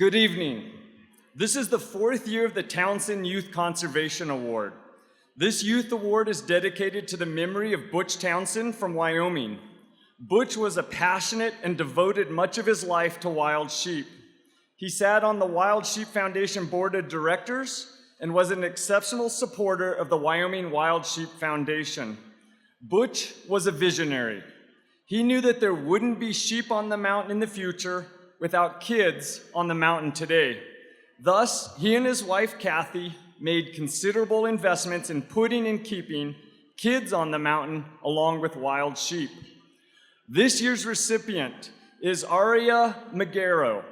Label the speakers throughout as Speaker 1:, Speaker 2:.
Speaker 1: Good evening. This is the fourth year of the Townsend Youth Conservation Award. This youth award is dedicated to the memory of Butch Townsend from Wyoming. Butch was a passionate and devoted much of his life to wild sheep. He sat on the Wild Sheep Foundation Board of Directors and was an exceptional supporter of the Wyoming Wild Sheep Foundation. Butch was a visionary. He knew that there wouldn't be sheep on the mountain in the future without kids on the mountain today. Thus, he and his wife, Kathy, made considerable investments in putting and keeping kids on the mountain along with wild sheep. This year's recipient is Aria Magaro.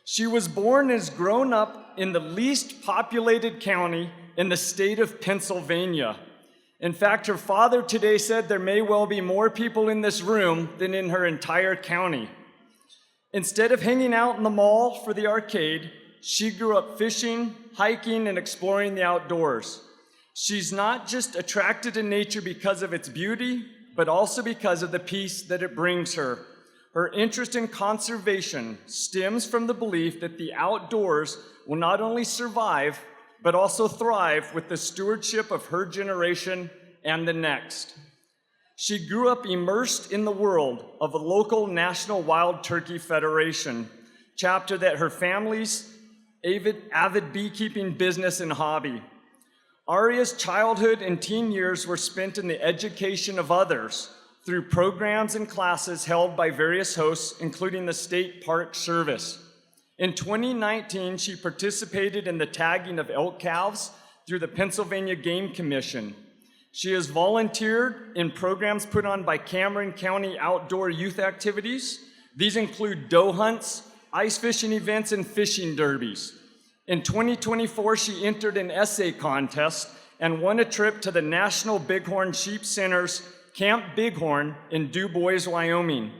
Speaker 1: She was born and has grown up in the least populated county in the state of Pennsylvania. In fact, her father today said there may well be more people in this room than in her entire county. Instead of hanging out in the mall for the arcade, she grew up fishing, hiking, and exploring the outdoors. She's not just attracted to nature because of its beauty, but also because of the peace that it brings her. Her interest in conservation stems from the belief that the outdoors will not only survive, but also thrive with the stewardship of her generation and the next. She grew up immersed in the world of a local National Wild Turkey Federation chapter that her family's avid beekeeping business and hobby. Aria's childhood and teen years were spent in the education of others through programs and classes held by various hosts, including the State Park Service. In 2019, she participated in the tagging of elk calves through the Pennsylvania Game Commission. She has volunteered in programs put on by Cameron County Outdoor Youth Activities. These include doe hunts, ice fishing events, and fishing derbies. In 2024, she entered an essay contest and won a trip to the National Bighorn Sheep Center's Camp Bighorn in Du Bois, Wyoming.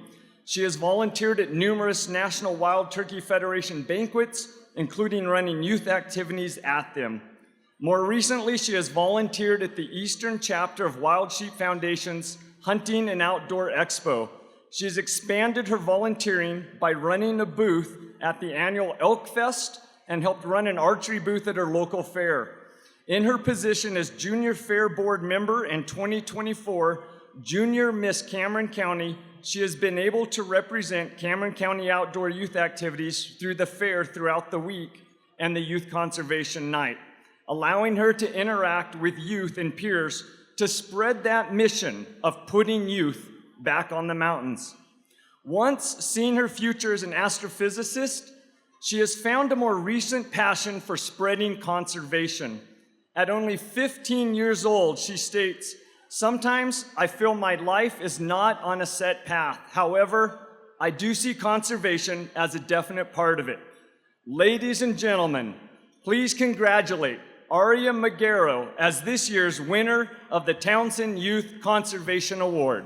Speaker 1: She has volunteered at numerous National Wild Turkey Federation banquets, including running youth activities at them. More recently, she has volunteered at the Eastern chapter of Wild Sheep Foundation's Hunting and Outdoor Expo. She has expanded her volunteering by running a booth at the annual Elk Fest and helped run an archery booth at her local fair. In her position as Junior Fair Board member and 2024 Junior Miss Cameron County, she has been able to represent Cameron County outdoor youth activities through the fair throughout the week and the Youth Conservation Night, allowing her to interact with youth and peers to spread that mission of putting youth back on the mountains. Once seeing her future as an astrophysicist, she has found a more recent passion for spreading conservation. At only 15 years old, she states, "Sometimes I feel my life is not on a set path. However, I do see conservation as a definite part of it." Ladies and gentlemen, please congratulate Aria Magaro as this year's winner of the Townsend Youth Conservation Award.